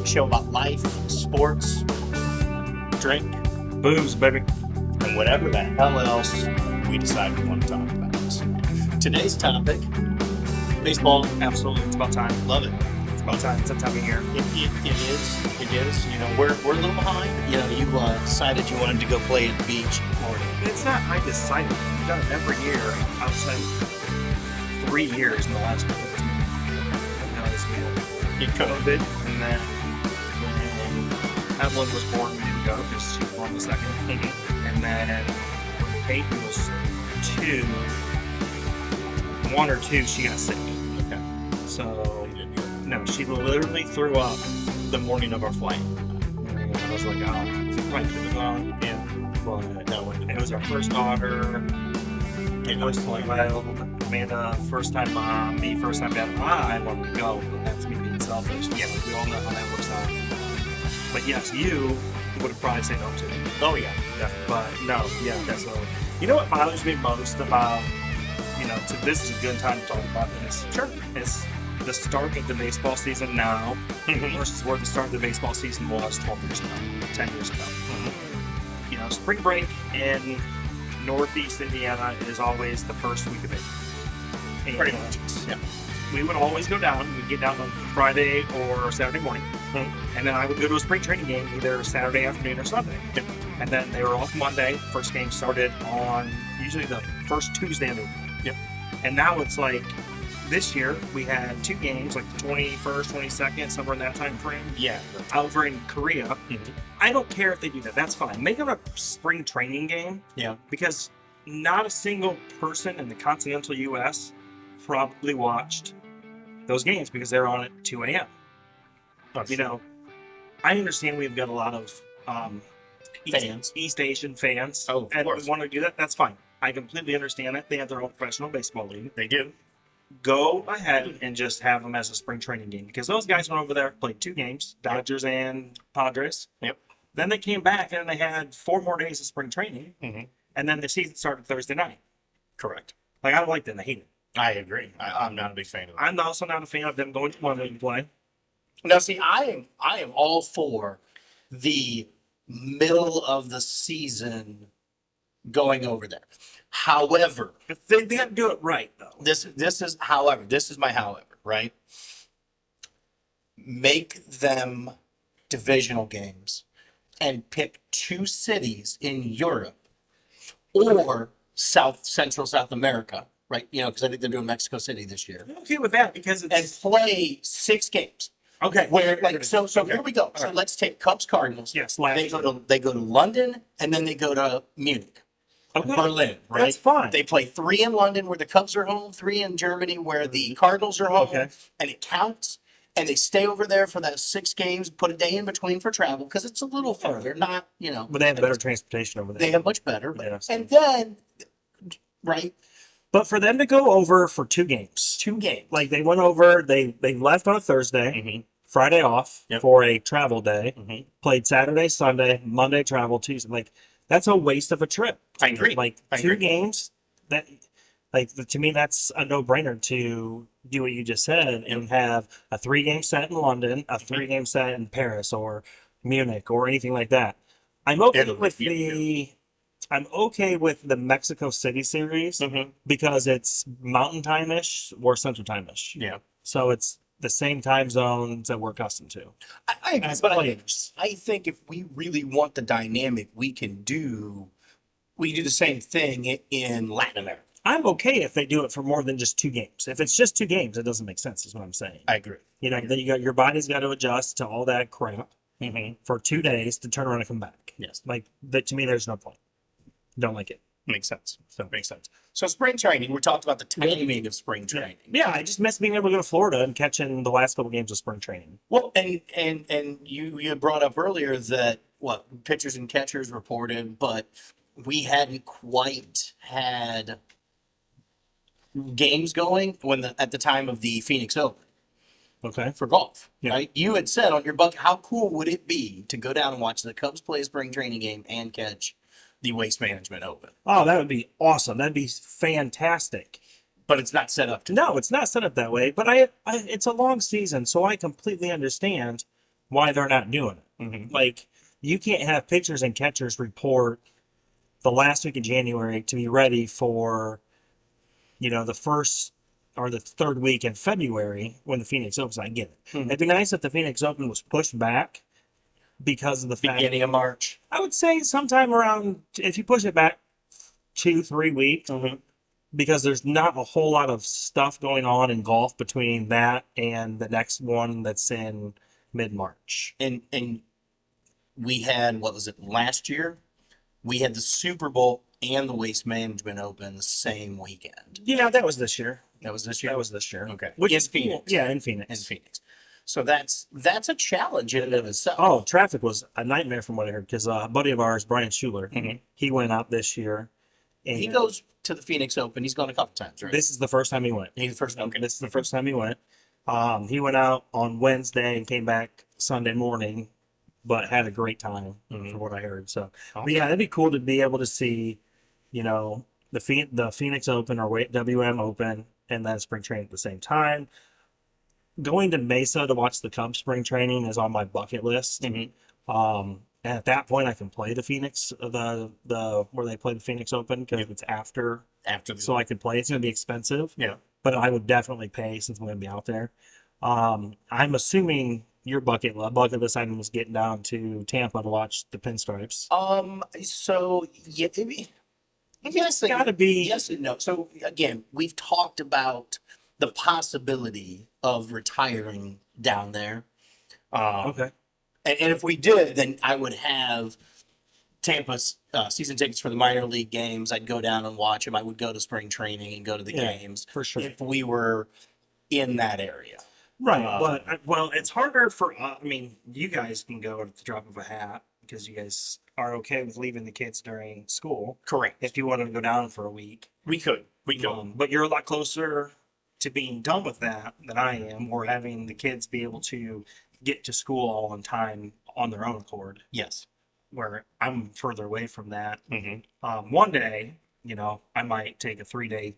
show about life, sports, drink, Booze, baby. and whatever the hell else we decide we want to talk about. Today's topic, baseball. Absolutely. It's about time. Love it. It's about time. It's that time of year. It is. It is. You know, we're a little behind. You know, you decided you wanted to go play at the beach in Florida. It's not I decided. We've done it every year outside 3 years in the last couple of years. We had COVID, and then when Evelyn was born, we didn't go because she was born the second. And then when Peyton was 1 or 2, she got sick. Okay. So, no, she literally threw up the morning of our flight. And I was like, oh, she probably could have gone. Yeah. But no, it was our first daughter. It was like, well, Amanda, first time mom, me, first time dad. I wanted to go, but that's me being selfish. Yeah, we all know how that works out. But yes, you would have probably said no to it. Oh, yeah. Definitely. But no, yeah, definitely. You know what bothers me most about, this is a good time to talk about this. Sure. It's the start of the baseball season now versus where the start of the baseball season was 12 years ago, 10 years ago. Spring break in Northeast Indiana is always the first week of April. Pretty much. Yeah. We would always go down. We'd get down on Friday or Saturday morning. And then I would go to a spring training game either Saturday afternoon or Sunday. And then they were off Monday. First game started on usually the first Tuesday of the week. And now it's like this year we had 2 games, like the 21st, 22nd, somewhere in that time frame. Yeah. Over in Korea. I don't care if they do that. That's fine. Make it a spring training game. Yeah. Because not a single person in the continental U.S. probably watched those games because they're on at 2 a.m. I understand we've got a lot of Fans. East Asian fans. Oh, of and course. we want to do that. That's fine. I completely understand it. They have their own professional baseball league. They do. Go ahead and just have them as a spring training game because those guys went over there, played 2 games, Dodgers and Padres. Yep. Then they came back and they had 4 more days of spring training, and then the season started Thursday night. Correct. Like, I don't like that. I hate it. I agree. I'm not a big fan of that. I'm also not a fan of them going to London to play. Now, see, I am all for the middle of the season going over there. However, They got to do it right, though. this is my however, right? Make them divisional games and pick 2 cities in Europe or Central South America, right? Because I think they're doing Mexico City this year. I'm okay with that because And it's play 6 games. okay. Where here we go. So let's take Cubs Cardinals. Yes, They go to London and then they go to Munich. Berlin, right? That's fine. They play 3 in London where the Cubs are home, 3 in Germany where the Cardinals are home, and it counts. And they stay over there for those 6 games, put a day in between for travel because it's a little further, not But they have better transportation over there. They have much better, Yes. and then right, But for them to go over for 2 games, 2 games, like they went over, they left on a Thursday, Friday off for a travel day, played Saturday, Sunday, Monday travel, Tuesday. Like, that's a waste of a trip. I agree. Like, I 2 agree. games, to me, that's a no-brainer to do what you just said and have a 3-game set in London, a 3-game set in Paris or Munich or anything like that. I'm okay with the Mexico City series because it's mountain time-ish or central time-ish. Yeah. So it's the same time zones that we're accustomed to. I agree, As but players. I think if we really want the dynamic, we do the same thing in Latin America. I'm okay if they do it for more than just 2 games. If it's just 2 games, it doesn't make sense, is what I'm saying. I agree. Then your body's got to adjust to all that crap for 2 days to turn around and come back. Yes. Like, that, to me, there's no point. Don't like it. Makes sense. So spring training, we talked about the timing of spring training. Yeah, I just miss being able to go to Florida and catching the last couple games of spring training. Well, and you had brought up earlier that pitchers and catchers reported, but we hadn't quite had games going at the time of the Phoenix Open. Okay. For golf, Yeah. right? You had said on your book, how cool would it be to go down and watch the Cubs play a spring training game and catch the Waste Management Open? Oh, that would be awesome. That'd be fantastic. But it's not set up to. No, it's not set up that way. But it's a long season, so I completely understand why they're not doing it. Mm-hmm. Like, you can't have pitchers and catchers report the last week of January to be ready for, the first or the third week in February when the Phoenix Opens. I get it. Mhm. It'd be nice if the Phoenix Open was pushed back because of the fact. Beginning of March. I would say sometime around, if you push it back 2-3 weeks, Mm-hmm. because there's not a whole lot of stuff going on in golf between that and the next one that's in mid-March. And we had, what was it, last year? We had the Super Bowl and the Waste Management Open the same weekend. Yeah, that was this year. That was this year? That was this year. Okay. Which In is cool. Phoenix. Yeah, in Phoenix. In Phoenix. So that's a challenge in and of itself. Oh, traffic was a nightmare from what I heard because a buddy of ours, Brian Schuler, Mhm. he went out this year. And He goes to the Phoenix Open. He's gone a couple times, right? This is the first time he went. He's the first. Okay. This is the first time he went. He went out on Wednesday and came back Sunday morning, but had a great time Mhm. for what I heard. So, but Awesome. yeah, it'd be cool to be able to see, the Phoenix Open or WM Open and then spring training at the same time. Going to Mesa to watch the Cubs spring training is on my bucket list. Mhm. And at that point, I can play the Phoenix, the where they play the Phoenix Open because it's after, After the so I could play. It's going to be expensive, yeah. but I would definitely pay since I'm going to be out there. I'm assuming your bucket list item was getting down to Tampa to watch the Pinstripes. So yeah, yes, and, Gotta be. yes and no. So again, we've talked about the possibility of retiring down there. Okay. And if we did, then I would have Tampa's season tickets for the minor league games. I'd go down and watch them. I would go to spring training and go to the Yeah, games for sure. if we were in that area. Right, Uh, but it's harder for. I mean, you guys can go at the drop of a hat because you guys are okay with leaving the kids during school. Correct. If you wanted to go down for a week, We could. We could. but you're a lot closer to being done with that than I am, or having the kids be able to get to school all on time on their own accord. Yes. Where I'm further away from that. Mm-hmm. One day, I might take a 3-day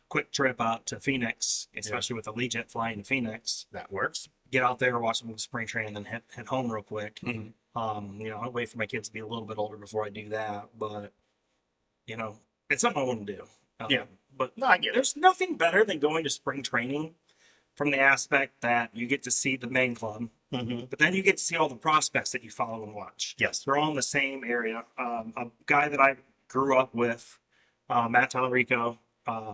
quick trip out to Phoenix, especially with Allegiant flying to Phoenix. That works. Get out there, watch some spring training, and then head home real quick. Mhm. I'll wait for my kids to be a little bit older before I do that, but it's something I want to do. Yeah. But No, I get it. there's nothing better than going to spring training from the aspect that you get to see the main club, Mm-hmm. but then you get to see all the prospects that you follow and watch. Yes. They're all in the same area. A guy that I grew up with, Matt Tallarico,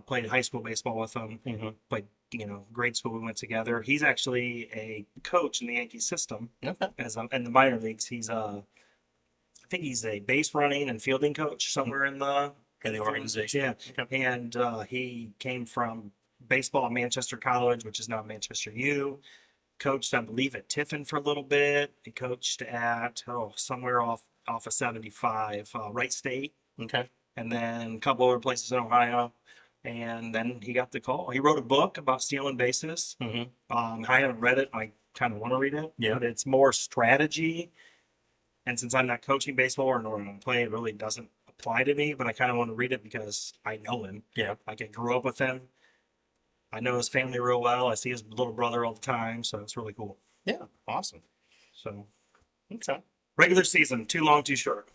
played high school baseball with him. Mm-hmm. Played, grade school. We went together. He's actually a coach in the Yankee system Okay. as in the minor leagues. I think he's a base running and fielding coach somewhere in the organization. Yeah, Okay. and he came from baseball at Manchester College, which is now Manchester U. Coached, I believe, at Tiffin for a little bit. He coached at somewhere off of 75, Wright State, Okay. and then a couple other places in Ohio. And then he got the call. He wrote a book about stealing bases. Mm-hmm. I haven't read it. I kind of want to read it. Yeah. But it's more strategy. And since I'm not coaching baseball or nor am I playing, it really doesn't apply to me. But I kind of want to read it because I know him. Yeah. Like I grew up with him. I know his family real well. I see his little brother all the time. So it's really cool. Yeah. Awesome. So Okay. regular season, too long, too short.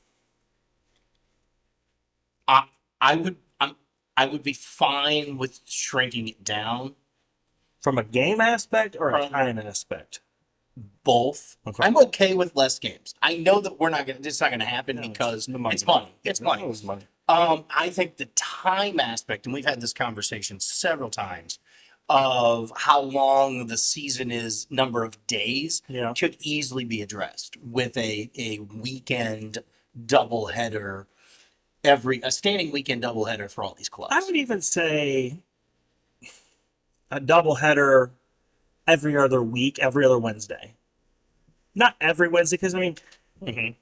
I would. I would be fine with shrinking it down. From a game aspect or a From- time aspect? Both. Okay. I'm okay with less games. I know that we're not gonna. It's not gonna happen because the money. it's money. It's money. It's money. I think the time aspect, and we've had this conversation several times, of how long the season is, number of days, Yeah. could easily be addressed with a weekend doubleheader, a standing weekend doubleheader for all these clubs. I would even say a doubleheader every other week, every other Wednesday. Not every Wednesday, because Mhm.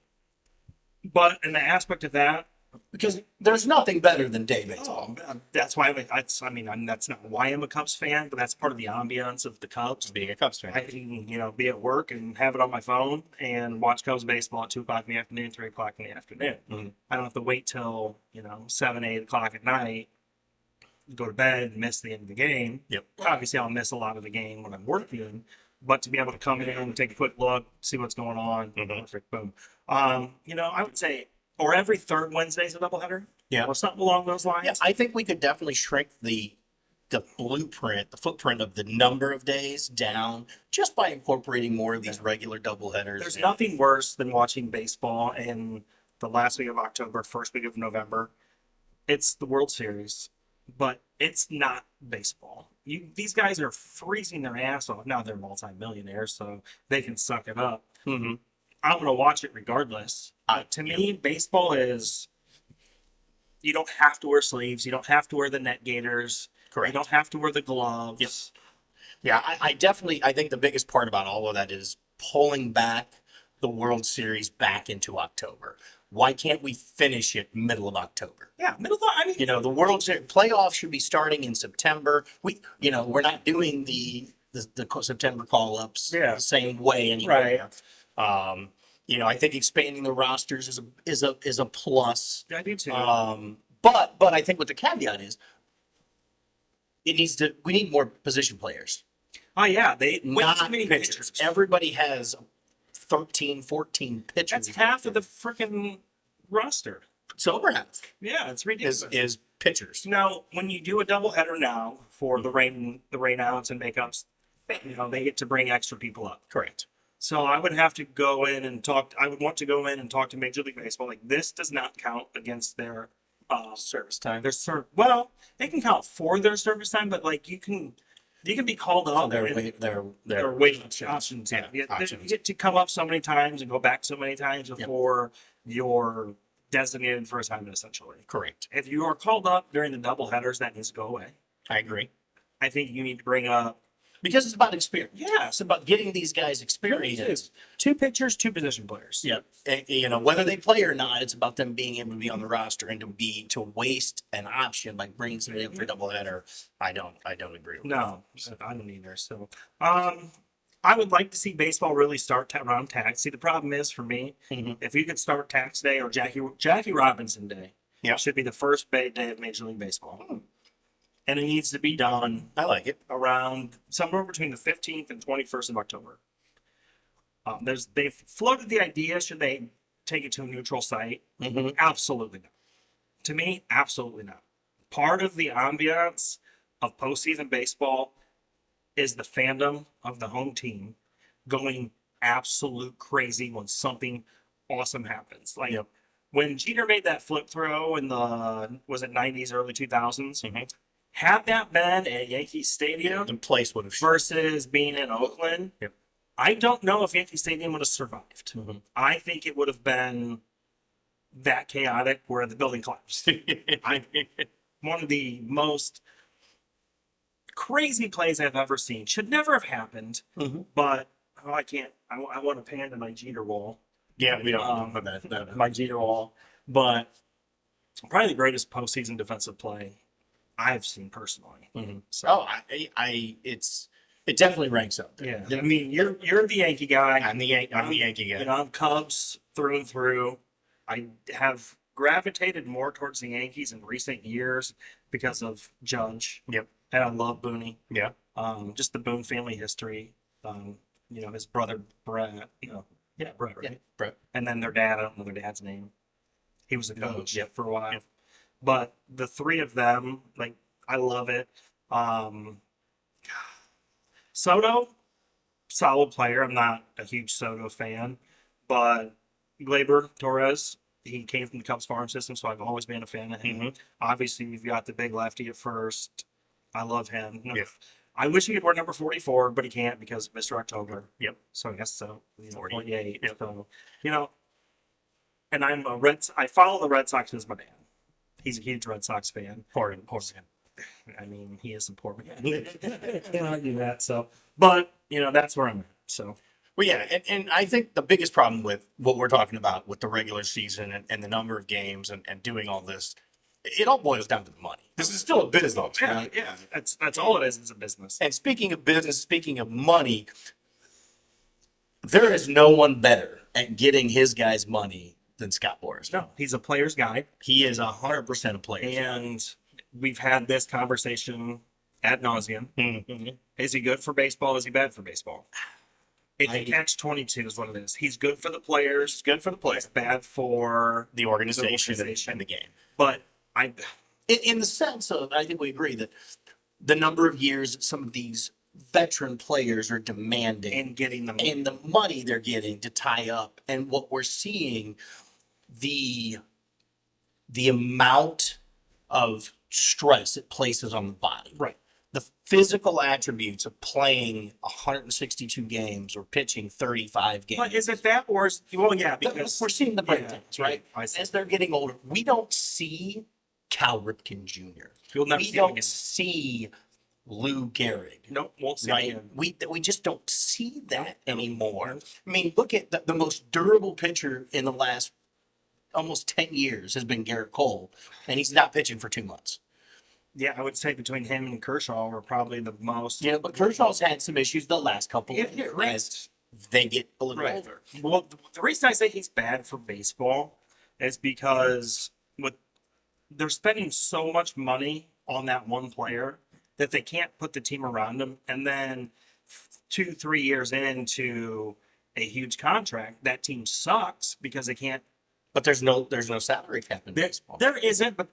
but in the aspect of that, Because there's nothing better than day baseball. that's why that's not why I'm a Cubs fan, but that's part of the ambiance of the Cubs. Being a Cubs fan. I can, be at work and have it on my phone and watch Cubs baseball at 2 o'clock in the afternoon, 3 o'clock in the afternoon. Mhm. I don't have to wait till 7, 8 o'clock at night, go to bed, and miss the end of the game. Yep. Obviously, I'll miss a lot of the game when I'm working, but to be able to come in and take a quick look, see what's going on, perfect, boom. I would say, or every third Wednesday is a doubleheader, Yeah. or something along those lines. Yeah, I think we could definitely shrink the footprint of the number of days down just by incorporating more of these regular doubleheaders. There's and- nothing worse than watching baseball in the last week of October, first week of November. It's the World Series, but it's not baseball. These guys are freezing their ass off. Now they're multimillionaires, so they can suck it up. Mhm. I'm going to watch it regardless. To me, baseball is, you don't have to wear sleeves. You don't have to wear the net gaiters. Correct. You don't have to wear the gloves. Yeah, I think the biggest part about all of that is pulling back the World Series back into October. Why can't we finish it middle of October? Yeah, I mean, The World Series playoffs should be starting in September. We're not doing the September call ups the same way anymore. Right. I think expanding the rosters is a plus. I do too. But I think what the caveat is, we need more position players. Oh yeah, way too Not many pitchers. pitchers. Everybody has 13, 14 pitchers. That's half of the freaking roster. It's over half Yeah, it's ridiculous. is pitchers. Now, when you do a doubleheader now for the rainouts and makeups, they get to bring extra people up. Correct. So I would have to go in and talk. I would want to go in and talk to Major League Baseball. Like, this does not count against their Service time. Well, they can count for their service time, but like you can be called up. Their wait options. Yeah, you options. get to come up so many times and go back so many times before you're designated for assignment. Essentially, Correct. if you are called up during the double headers, that needs to go away. I agree. I think you need to bring up. Because it's about experience. Yeah. It's about getting these guys experience. 2 pitchers, 2 position players. Yeah. Whether they play or not, it's about them being able to be on the roster and to waste an option by bringing somebody up for a doubleheader. I don't agree with No, I don't either. So, I would like to see baseball really start around tax. See, the problem is for me, if you could start tax day or Jackie Robinson day, should be the first day of Major League Baseball. And it needs to be done. I like it. Around somewhere between the 15th and 21st of October. They've floated the idea, should they take it to a neutral site? Absolutely not. To me, absolutely not. Part of the ambiance of postseason baseball is the fandom of the home team going absolute crazy when something awesome happens. Like when Jeter made that flip throw in the 90s, early 2000s, had that been at Yankee Stadium, the place would have versus being in Oakland, I don't know if Yankee Stadium would have survived. I think it would have been that chaotic where the building collapsed. One of the most crazy plays I've ever seen. Should never have happened, but I can't. I want to pan to my Jeter wall. Yeah, we don't know that. My Jeter wall, but probably the greatest postseason defensive play I've seen personally. So, it definitely ranks up there. Yeah, I mean, you're the Yankee guy. I'm the Yankee guy. I'm Cubs through and through. I have gravitated more towards the Yankees in recent years because of Judge. Yep. And I love Booney. Yeah. Just the Boone family history. His brother Brett. Brett, right? Yeah, Brett. And then their dad. I don't know their dad's name. He was a coach for a while. Yeah. But the three of them, I love it. Soto, solid player. I'm not a huge Soto fan, but Gleyber Torres, he came from the Cubs farm system, so I've always been a fan of him. Obviously, you've got the big lefty at first. I love him. Yeah. I wish he could wear number 44, but he can't because of Mr. October. Yep. So I guess so. 48. Yep. So, and I follow the Red Sox as my dad. He's a huge Red Sox fan. Poor man. I mean, he is a poor man. Can't argue that. So, but that's where I'm at. So, well, yeah, and I think the biggest problem with what we're talking about with the regular season and the number of games and doing all this, it all boils down to the money. This is still a business. yeah. That's all it is. It's a business. And speaking of business, speaking of money, there is no one better at getting his guys money than Scott Boras. No, he's a player's guy. He is 100% a player. And we've had this conversation ad nauseum. Mhm. Is he good for baseball? Is he bad for baseball? It's I- a catch-22 is what it is. He's good for the players. It's good for the player, He's bad for the organization, organization. and the game. But I In the sense of, I think we agree that the number of years that some of these veteran players are demanding in getting them and the money they're getting to tie up, and what we're seeing, the amount of stress it places on the body, right. the physical attributes of playing 162 games or pitching 35 games. But is it that or is, well, yeah, because We're seeing the breakdowns, yeah, right? I see. As they're getting older, we don't see Cal Ripken Jr. You'll never We see him don't again. see Lou Gehrig. Nope, won't see him Right? again. We just don't see that anymore. I mean, look at the most durable pitcher in the last almost 10 years has been Garrett Cole, and he's not pitching for 2 months. Yeah, I would say between him and Kershaw are probably the most. You know, but Kershaw's had some issues the last couple of Yeah, years right. as they get a little Right. older. Well, the reason I say he's bad for baseball is because they're spending so much money on that one player that they can't put the team around him, and then 2-3 years into a huge contract, that team sucks because they can't. But there's no salary cap in There, baseball. there isn't, but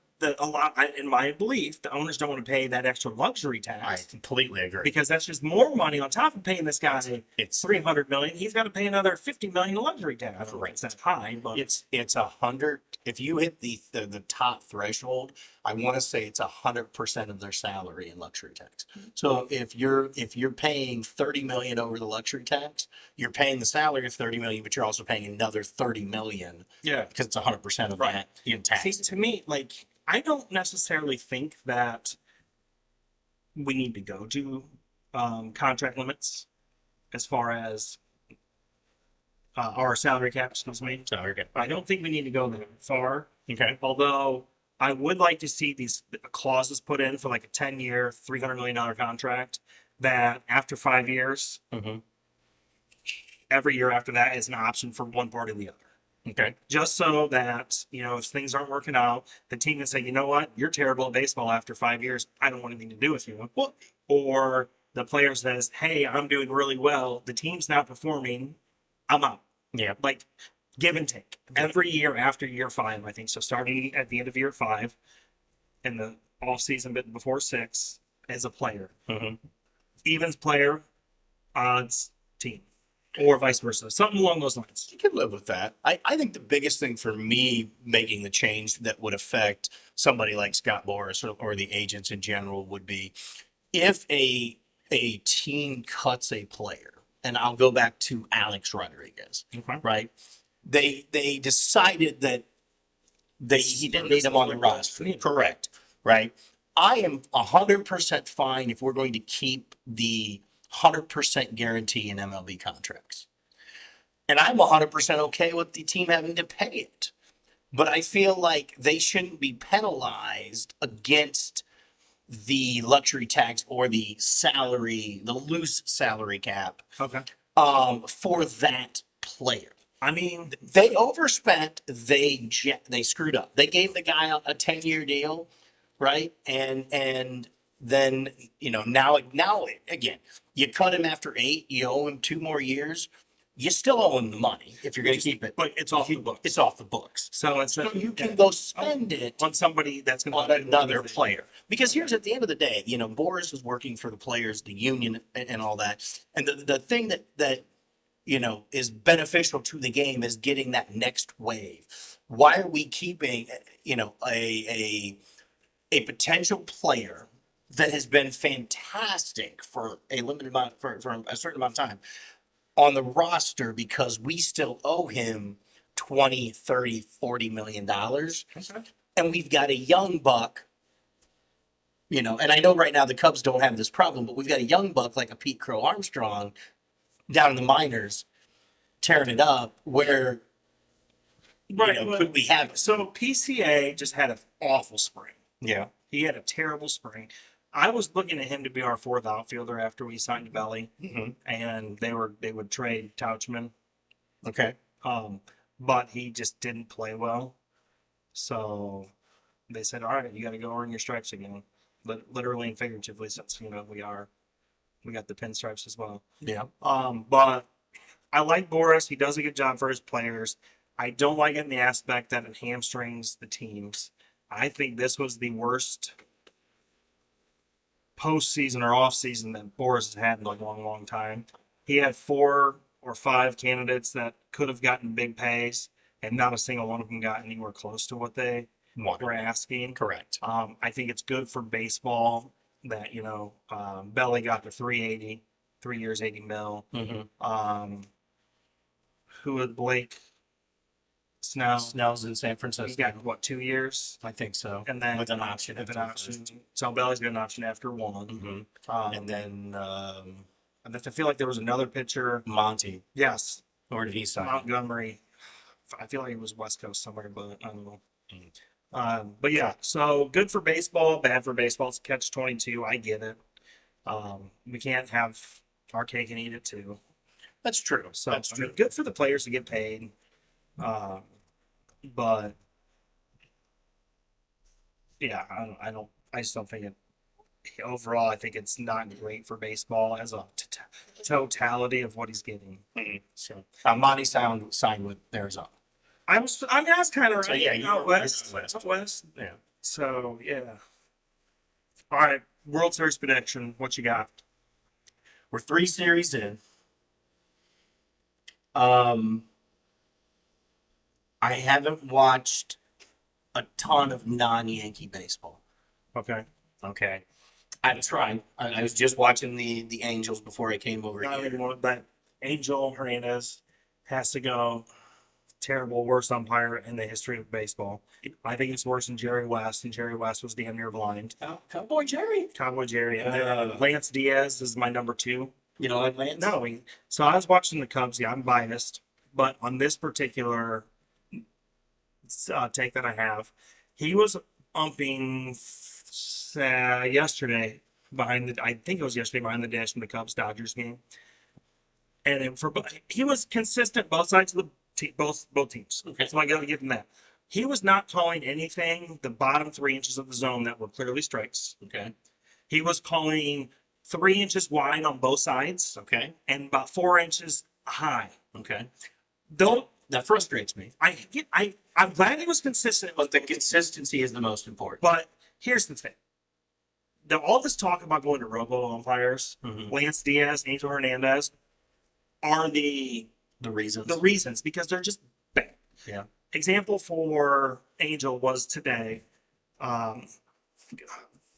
in my belief, the owners don't want to pay that extra luxury I tax completely agree. because that's just more money on top of paying this guy It's $300 million. He's got to pay another $50 million in luxury tax. I don't know if Correct. that's high, but it's 100. If you hit the top threshold, I want to say it's 100% of their salary in luxury tax. So if you're paying 30 million over the luxury tax, you're paying the salary of 30 million, but you're also paying another 30 million yeah. because it's 100% of Right. that in See, tax. to me, like, I don't necessarily think that we need to go to contract limits as far as our salary cap, excuse me. Salary cap. I don't think we need to go that far. Okay. Although I would like to see these clauses put in for like a 10-year, $300 million contract that after 5 years, Mm-hmm. every year after that is an option for one party or the other. Okay. Just so that, if things aren't working out, the team can say, you know what, you're terrible at baseball after 5 years. I don't want anything to do with you. Well, Or the player says, hey, I'm doing really well. The team's not performing. I'm out. yeah. Like, give and take. Every year after year 5, I think. So starting at the end of year 5, in the off season, but before 6, as a player. Mm-hmm. Evens player, odds team. Or vice versa. Something along those lines. You can live with that. I think the biggest thing for me making the change that would affect somebody like Scott Boras or the agents in general would be if a team cuts a player, and I'll go back to Alex Rodriguez, Okay. right? They decided that he didn't need him on the roster. Correct. Right. I am 100% fine if we're going to keep the 100% guarantee in MLB contracts. And I'm 100% okay with the team having to pay it. But I feel like they shouldn't be penalized against the luxury tax or the loose salary cap, Okay. for that player. I mean, They overspent. They screwed up. They gave the guy a 10-year deal, right? And then now again, you cut him after 8. You owe him 2 more years. You still owe him the money if you're going to keep it. but it's off the books. It's off the books. So it's So you can go spend it on somebody that's going on another player. Because here's at the end of the day, Boris is working for the players, the union, and all that. And the thing that is beneficial to the game is getting that next wave. Why are we keeping, a potential player that has been fantastic for a limited amount, for a certain amount of time on the roster because we still owe him 20, 30, 40 million dollars. And we've got a young buck, and I know right now the Cubs don't have this problem, but we've got a young buck like a Pete Crow Armstrong down in the minors tearing it up where, could we have it? So PCA just had an awful spring. Yeah. He had a terrible spring. I was looking at him to be our 4th outfielder after we signed Belly, Mm-hmm. and they would trade Tauchman. Okay. But he just didn't play well. So they said, all right, you got to go earn your stripes again. literally and figuratively, since we got the pinstripes as well. Yeah. But I like Boris. He does a good job for his players. I don't like it in the aspect that it hamstrings the teams. I think this was the worst postseason or off season that Boris has had in a long, long time. He had 4 or 5 candidates that could have gotten big pays, and not a single one of them got anywhere close to what they were asking. Correct. I think it's good for baseball that Belly got the 380, 3 years, 80 mil. Who would Blake Snell? Snell's in San He Francisco. got what, 2 years? I think so. And then with an option. With an after the option. first. So Belly's got an option after 1. And then I feel like there was another pitcher. Monty. Yes. Where did he sign? Montgomery. I feel like it was West Coast somewhere, but I don't know. But yeah, so good for baseball, bad for baseball. It's catch-22. I get it. We can't have our cake and eat it too. That's true. So That's true. good for the players to get paid. But yeah, I just don't think it. Overall, I think it's not great for baseball as a totality of what he's getting. So Monty signed with Arizona. I was kind of right. So, yeah, out west. Yeah. So yeah. All right, World Series prediction. What you got? We're 3 series in. I haven't watched a ton of non-Yankee baseball. Okay. Okay. I'm trying. I was just watching the Angels before I came over I here. mean, that Angel Hernandez has to go. Terrible, worst umpire in the history of baseball. I think it's worse than Jerry West, and Jerry West was damn near blind. Cowboy Jerry. Cowboy Jerry. And then Lance Diaz is my number 2. You know, like Lance? No, so I was watching the Cubs. Yeah, I'm biased, but on this particular take that I have, he was umping yesterday I think it was yesterday behind the dish in the Cubs Dodgers game, and he was consistent both sides of the both teams. Okay. So I got to give him that. He was not calling anything the bottom 3 inches of the zone that were clearly strikes. Okay. He was calling 3 inches wide on both sides. Okay. And about 4 inches high. Okay. That frustrates me. I'm glad he was consistent. But the consistency is the most important. But here's the thing. All this talk about going to robo umpires, Lance Diaz, Angel Hernandez, are the reasons because they're just bad. Yeah. Example for Angel was today.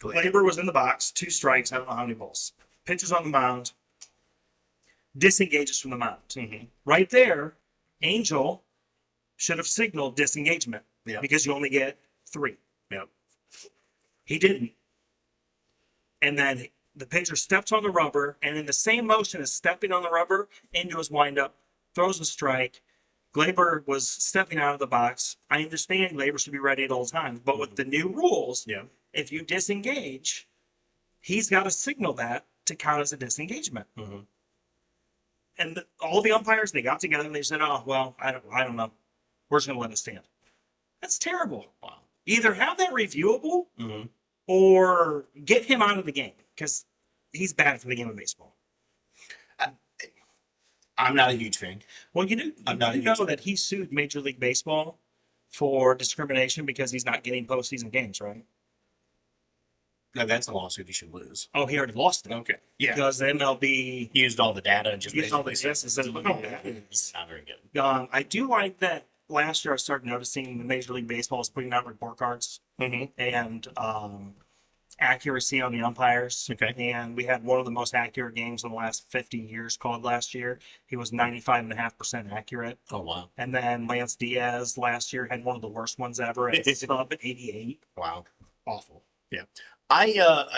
Labor was in the box, 2 strikes, I don't know how many balls. Pitches on the mound, disengages from the mound. Right there, Angel should have signaled disengagement because you only get 3. Yeah. He didn't. And then the pitcher steps on the rubber, and in the same motion as stepping on the rubber into his windup, throws a strike. Glaber was stepping out of the box. I understand Glaber should be ready at all times, but with the new rules, if you disengage, he's got to signal that to count as a disengagement. And all the umpires, they got together and they said, "Oh, well, I don't know. We're just going to let it stand." That's terrible. Wow. Either have that reviewable or get him out of the game because he's bad for the game of baseball. I'm not a huge fan. Well, you know that he sued Major League Baseball for discrimination because he's not getting postseason games, right? No, that's a lawsuit he should lose. Oh, he already lost it. Okay. Yeah. Because the MLB used all the data and just used all the basically yes and said, it's not very good. I do like that last year I started noticing the Major League Baseball is putting out report cards and accuracy on the umpires. Okay. And we had one of the most accurate games in the last 50 years called last year. He was 95.5% accurate. Oh, wow. And then Lance Diaz last year had one of the worst ones ever at sub 88. Wow. Awful. Yeah. I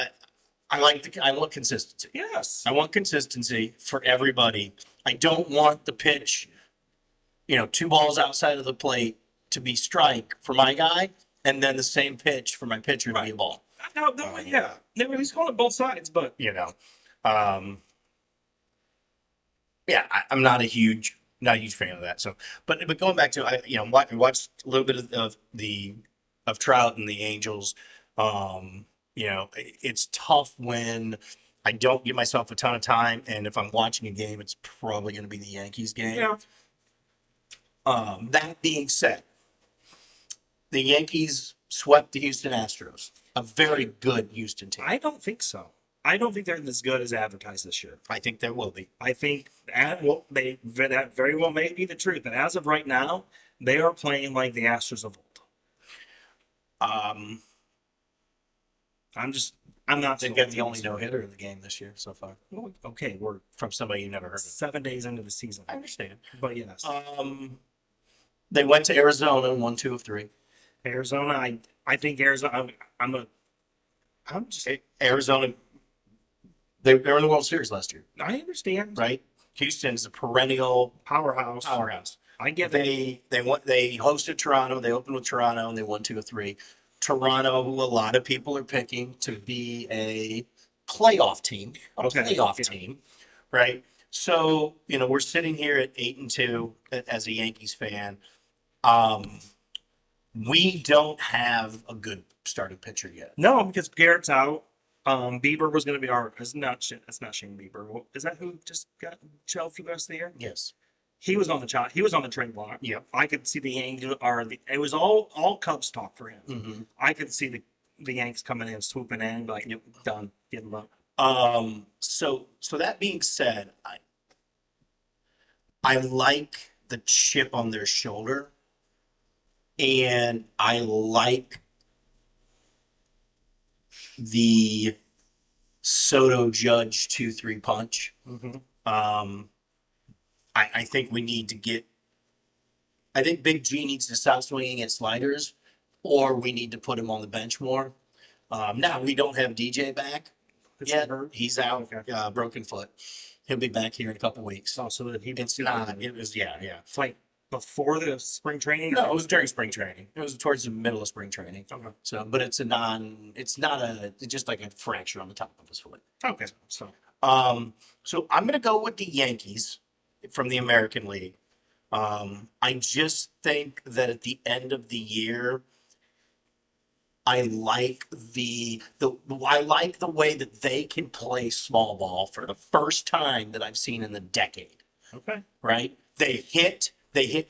want consistency. Yes. I want consistency for everybody. I don't want the pitch, 2 balls outside of the plate to be strike for my guy, and then the same pitch for my pitcher to be a ball. No, yeah. He's calling it both sides, but I'm not a huge fan of that. So, but going back to I watched a little bit of Trout and the Angels. it's tough when I don't give myself a ton of time, and if I'm watching a game, it's probably going to be the Yankees game. Yeah. That being said, the Yankees swept the Houston Astros, a very good Houston team. I don't think so. I don't think they're as good as advertised this year. I think they will be. I think that very well may be the truth. And as of right now, they are playing like the Astros of old. Um, I'm not. They've got the only no hitter in the game this year so far. Well, okay, we're From somebody you never heard of. 7 days into the season. I understand. But yes, They went to Arizona and won 2 of 3. Arizona. I think Arizona. Arizona. They were in the World Series last year, I understand. right? Houston's a perennial Powerhouse. powerhouse. I get it. They hosted Toronto. They opened with Toronto and they won 2 of 3. Toronto, who a lot of people are picking to be a playoff team, team, right? So we're sitting here at 8-2 as a Yankees fan. We don't have a good starting pitcher yet. No, because Garrett's out. Bieber was going to be That's not Shane Bieber. Well, is that who just got shelved for the rest of the year? Yes. He was on the He was on the trade block. Yeah. I could see the Yankees it was all Cubs talk for him. Mm-hmm. I could see the Yanks coming in, swooping in, and be like, "Yep, done, get him up." So that being said, I like the chip on their shoulder, and I like the Soto Judge 2-3 punch. Mm-hmm. I think we need to get. I think Big G needs to stop swinging at sliders, or we need to put him on the bench more. Now we don't have DJ back yet. He's out, Okay. broken foot. He'll be back here in a couple weeks. Oh, so that he It's not. It was yeah. It's like before the spring training. No, it was during spring training. It was towards the middle of spring training. Okay. So, but it's just like a fracture on the top of his foot. Okay. So I'm gonna go with the Yankees from the American League. I just think that at the end of the year, I like the way that they can play small ball for the first time that I've seen in a decade. okay. Right? They hit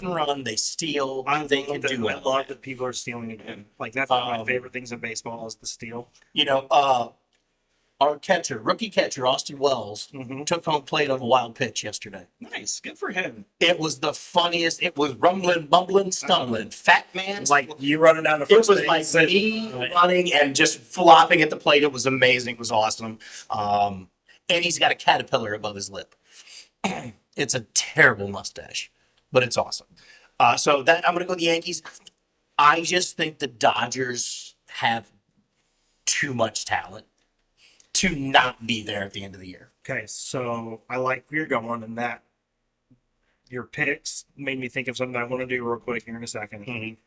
and run, they steal, they can do I it. love that people are stealing again. Like that's one of my favorite things in baseball is the steal. Our rookie catcher, Austin Wells, Mm-hmm. took home plate on a wild pitch yesterday. Nice, good for him. It was the funniest. It was rumbling, bumbling, stumbling. Fat man. Like you running down the It first was base. like me running and just flopping at the plate. It was amazing. It was awesome. And he's got a caterpillar above his lip. It's a terrible mustache, but it's awesome. So that I'm going to go with the Yankees. I just think the Dodgers have too much talent to not be there at the end of the year. Okay, so I like where you're going, and that your picks made me think of something I want to do real quick here in a 2nd. Mhm.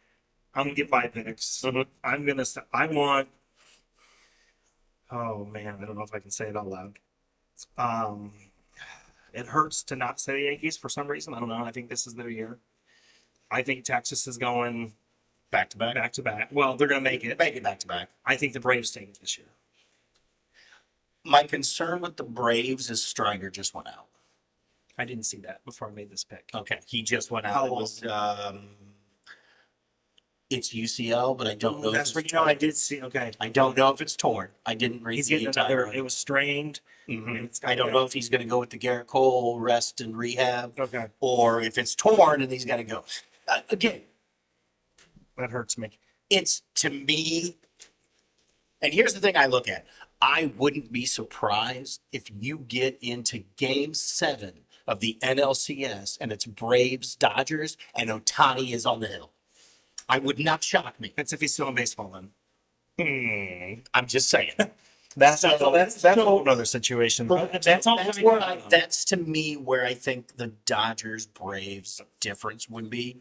I'm gonna get my picks. Mhm. I want. Oh man, I don't know if I can say it out loud. It hurts to not say the Yankees for some reason. I don't know. I think this is their year. I think Texas is going Back to back. back to back. Well, they're gonna make it. Make it back to back. I think the Braves take it this year. My concern with the Braves is Strider just went out. I didn't see that before I made this pick. Okay, he just went out. How It long? was it's UCL, but I don't know. That's if what it's you know. torn. I did see. Okay, I don't know if it's torn. I didn't read he's the getting entire. another. It was strained. Mhm. I don't know if he's going to go with the Garrett Cole rest and rehab, Okay, or if it's torn and he's got to go. Again, that hurts me. it's to me. And here's the thing I look at. I wouldn't be surprised if you get into Game 7 of the NLCS and it's Braves Dodgers and Ohtani is on the hill. I would not shock me. That's if he's still in baseball then. I'm just saying. That's So- a whole other situation. That's to me where I think the Dodgers Braves difference would be.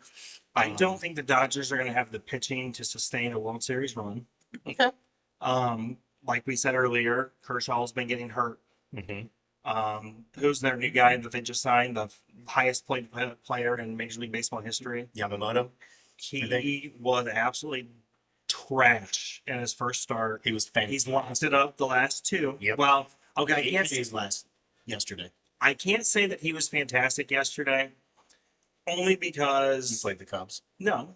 I don't think the Dodgers are going to have the pitching to sustain a World Series run. Okay. Like we said earlier, Kershaw's been getting hurt. Mm-hmm. Who's their new guy that they just signed, the highest paid player in Major League Baseball history? Yamamoto. He was absolutely trash in his first start. He was fantastic. He's lost it up the last two. Yep. Well, okay, I He can't, his last yesterday. I can't say that he was fantastic yesterday, only He because played the Cubs. no,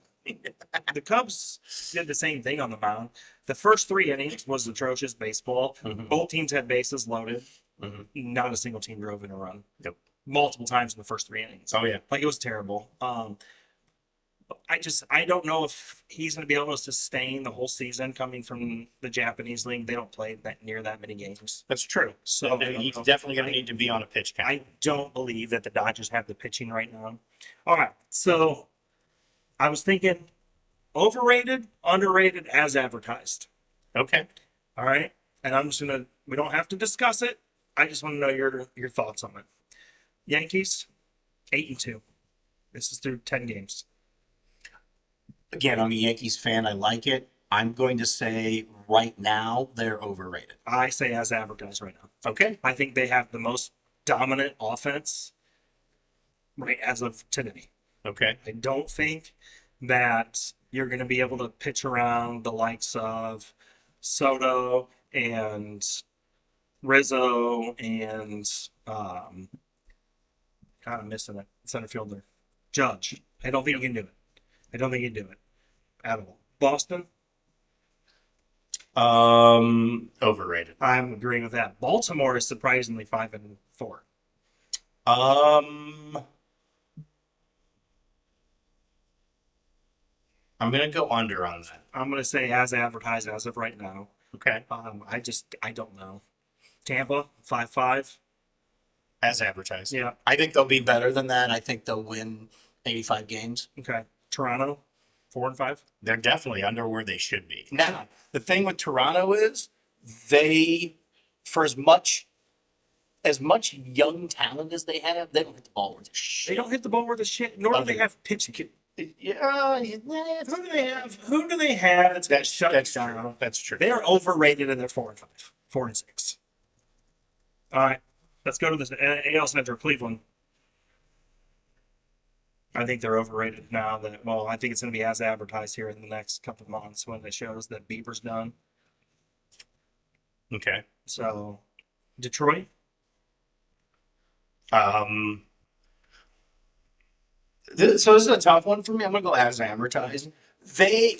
the Cubs did the same thing on the mound. The first 3 innings was atrocious baseball. Mhm. Both teams had bases loaded. Mhm. Not a single team drove in a run. Yep. Multiple times in the first 3 innings. Oh yeah. Like it was terrible. I don't know if he's going to be able to sustain the whole season coming from the Japanese league. They don't play that near that many games. That's true. So He's definitely going to need to be on a pitch count. I don't believe that the Dodgers have the pitching right now. All right. So I was thinking overrated, underrated as advertised. Okay. All right. And I'm just going to, we don't have to discuss it. I just want to know your thoughts on it. Yankees, 8-2. This is through 10 games. Again, I'm a Yankees fan. I like it. I'm going to say right now they're overrated. I say as advertised right now. Okay. I think they have the most dominant offense right as of today. Okay. I don't think that you're going to be able to pitch around the likes of Soto and Rizzo and kind of missing it, center fielder Judge. I don't think you can do it. I don't think you can do it at all. Boston, Overrated. I'm agreeing with that. Baltimore is surprisingly 5-4. I'm gonna go under on that. I'm going to say as advertised as of right now. Okay. I don't know. Tampa 5-5. As advertised. Yeah. I think they'll be better than that. I think they'll win 85 games. Okay. Toronto 4-5. They're definitely under where they should be. Now, the thing with Toronto is they, for as much young talent as they have, they don't hit the ball worth a shit. They don't hit the ball worth a shit, nor do they have pitching. Yeah, Who do they have that's going to shut that's it down? true. That's true. They are overrated and they're 4-5, 4-6. All right, let's go to this AL Central. Cleveland. I think they're overrated now. I think it's going to be as advertised here in the next couple of months when it shows that Bieber's done. Okay. So, Detroit. So this is a tough one for me. I'm gonna go as advertised. They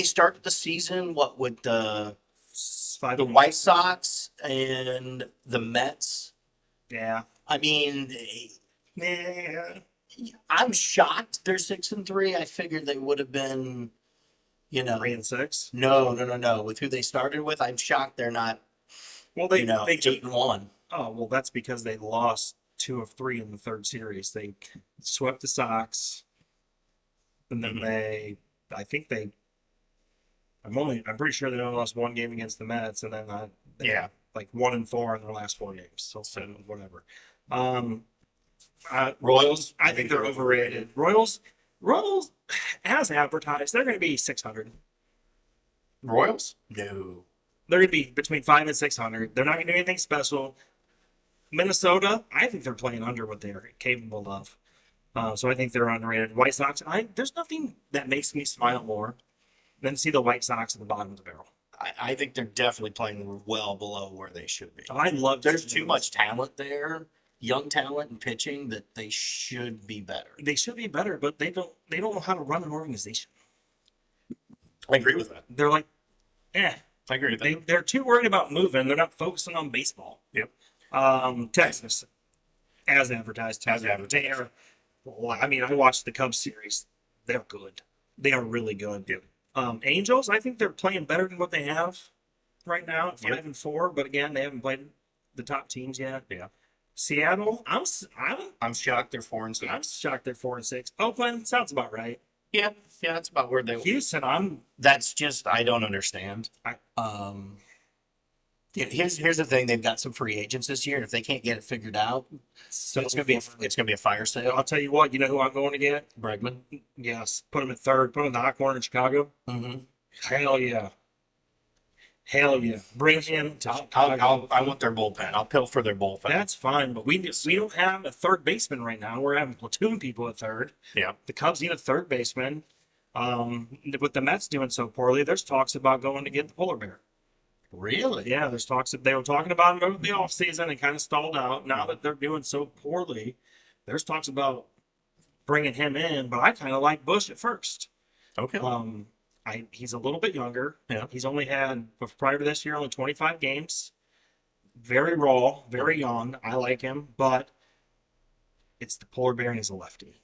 started the season with the White Sox and the Mets. Yeah. I mean, Yeah. I'm shocked they're 6-3. I figured they would have been, 3-6. No. With who they started with, I'm shocked they're not, Well, they 8-1. Oh, well, that's because they lost 2 of 3 in the third series. They swept the Sox, and then I'm pretty sure they only lost 1 game against the Mets, and then Yeah. like 1-4 in their last 4 games. So whatever. Royals. I think they're overrated. Royals, as advertised, they're going to be 600. Royals? No. They're going to be between 5 and 600. They're not going to do anything special. Minnesota, I think they're playing under what they're capable of. So I think they're underrated. White Sox, there's nothing that makes me smile more than to see the White Sox at the bottom of the barrel. I think they're definitely playing well below where they should be. I love. There's too much talent there, young talent and pitching, that they should be better. They should be better, but they don't know how to run an organization. I agree with that. They're like, I agree with that. they're too worried about moving. They're not focusing on baseball. Yep. Texas, as advertised. As advertised. They are, I watched the Cubs series. They're good. They are really good. Yep. Angels, I think they're playing better than what they have right now at 5-4. But again, they haven't played the top teams yet. Yeah. Seattle, I'm shocked they're 4-6. I'm shocked they're 4-6. Oakland sounds about right. Yeah, that's about where they were. Houston, That's just, I don't understand. Here's the thing: they've got some free agents this year, and if they can't get it figured out, so it's gonna be a fire sale. I'll tell you what. You know who I'm going to get? Bregman. Yes. Put him at third. Put him in the hot corner in Chicago. Mm-hmm. Hell yeah. Bring him to I want their bullpen. I'll pilfer their bullpen. That's fine, but we don't have a third baseman right now. We're having platoon people at third. Yeah. The Cubs need a third baseman. With the Mets doing so poorly, there's talks about going to get the polar bear. Really? Yeah, there's talks that they were talking about it over the offseason and kind of stalled out. Now that they're doing so poorly, there's talks about bringing him in, but I kind of like Bush at first. Okay. He's a little bit younger. Yeah. He's only had, prior to this year, only 25 games. Very raw, very young. I like him, but it's the polar bear and he's a lefty.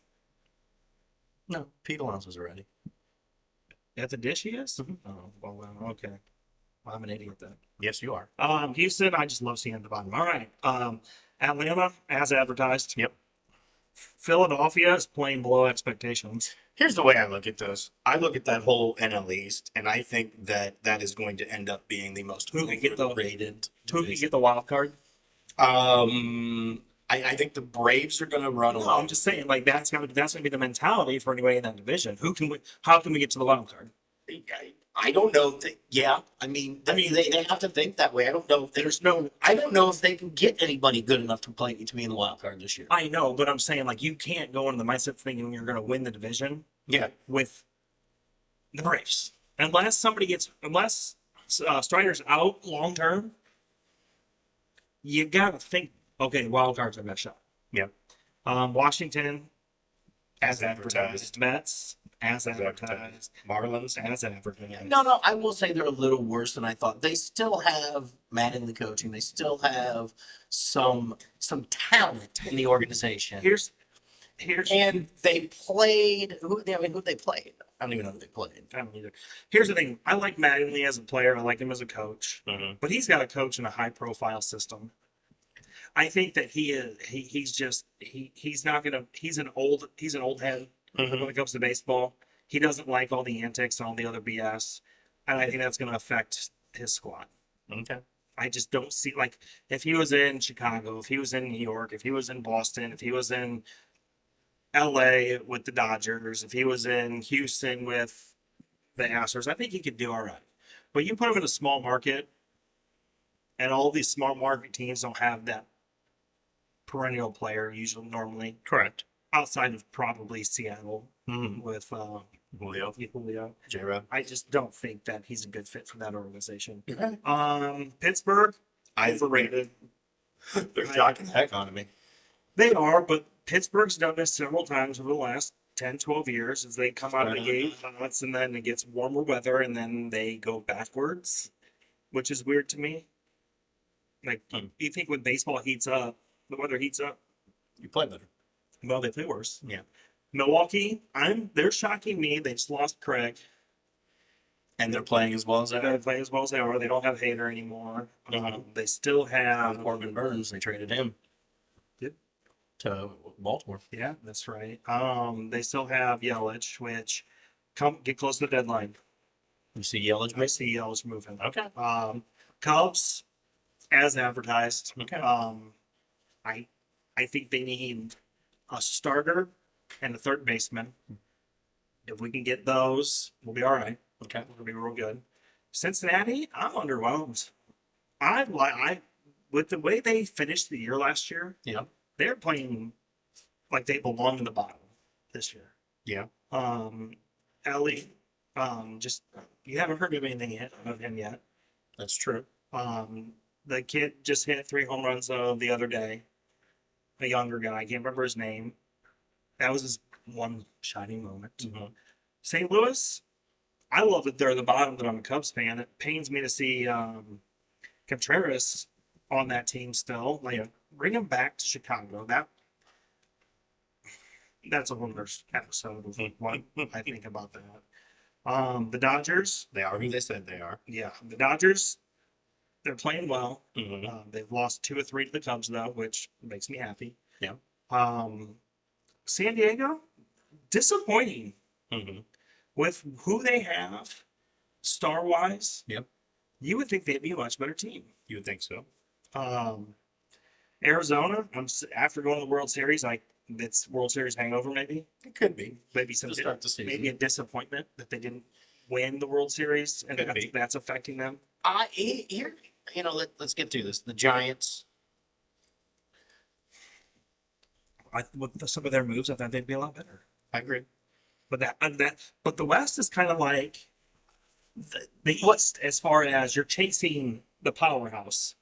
No, Pete Alonso's ready. At the dish he is? Mhm. Oh, well, okay. Well, I'm an idiot then. Yes, you are. Houston, I just love seeing the bottom. All right. Atlanta, as advertised. Yep. Philadelphia is playing below expectations. Here's the way I look at this. I look at that whole NL East, and I think that that is going to end up being the most Who can get the overrated Who can division. get the wild card? I think the Braves are going to run No, along. I'm just saying, like that's gonna be the mentality for anybody in that division. How can we get to the wild card? I don't know. Yeah, I mean, they have to think that way. I don't know if There's no. I don't know if they can get anybody good enough to play to be in the wild card this year. I know, but I'm saying like you can't go into the mindset thinking you're going to win the division Yeah, with the Braves unless Strider's out long term. You gotta think, okay, wild card's our best shot. yeah. Washington, As advertised. Mets, as advertised. Marlins. As advertised. No, I will say they're a little worse than I thought. They still have Mattingly coaching. They still have some talent in the organization. Here's And they played who they played. I don't even know who they played. I don't either. Here's the thing. I like Mattingly as a player. I like him as a coach. Mhm. But he's got to coach in a high profile system. I think that he's not gonna he's an old head when it comes to baseball. He doesn't like all the antics and all the other BS. And I think that's gonna affect his squad. Okay. I just don't see like if he was in Chicago, if he was in New York, if he was in Boston, if he was in LA with the Dodgers, if he was in Houston with the Astros, I think he could do all right. But you put him in a small market, and all these small market teams don't have that perennial player usually normally Correct. outside of probably Seattle Mm-hmm. with Julio. Julio. J-Rob. I just don't think that he's a good fit for that organization. Okay. Pittsburgh, I overrated. They're shocking the heck out of me. They are, but Pittsburgh's done this several times over the last 10, 12 years as they come out of the gate once and then it gets warmer weather and then they go backwards, which is weird to me. Like, you think when baseball heats up, the weather heats up, You play better. well, they play worse. Yeah. Milwaukee, they're shocking me. They just lost Craig. And they're playing as well as They that. play as well as they are. They don't have Hader anymore. Mhm. They still have Corbin Burns, they traded him Yep. to Baltimore. Yeah, that's right. They still have Yelich, which get close to the deadline. You see Yelich, I see Yelich moving. Okay. Cubs, as advertised. Okay. I think they need a starter and a third baseman. If we can get those, we'll be all right. Okay. We're gonna be real good. Cincinnati, I'm underwhelmed. With the way they finished the year last year, Yeah. they're playing like they belong in the bottom this year. Yeah. Ellie, just you haven't heard of anything of him yet. That's true. The kid just hit 3 home runs the other day. A younger guy, I can't remember his name. That was his one shining moment. Mhm. St. Louis, I love that they're the bottom, but I'm a Cubs fan. It pains me to see Contreras on that team still. Like, bring him back to Chicago. That's a whole other episode of what I think about that. The Dodgers, They are who they said they are. yeah, the Dodgers, they're playing well. Mm-hmm. They've lost 2 or 3 to the Cubs though, which makes me happy. Yeah. San Diego, disappointing Mm-hmm. with who they have, star wise. Yep. You would think they'd be a much better team. You would think so. Arizona, after going to the World Series, it's World Series hangover maybe. It could be. Maybe some To start the season. maybe a disappointment that they didn't win the World Series and Could be. that's affecting them. Here, let's get through this. The Giants, With some of their moves, I thought they'd be a lot better. I agree. But the West is kind of like the East as far as you're chasing the powerhouse.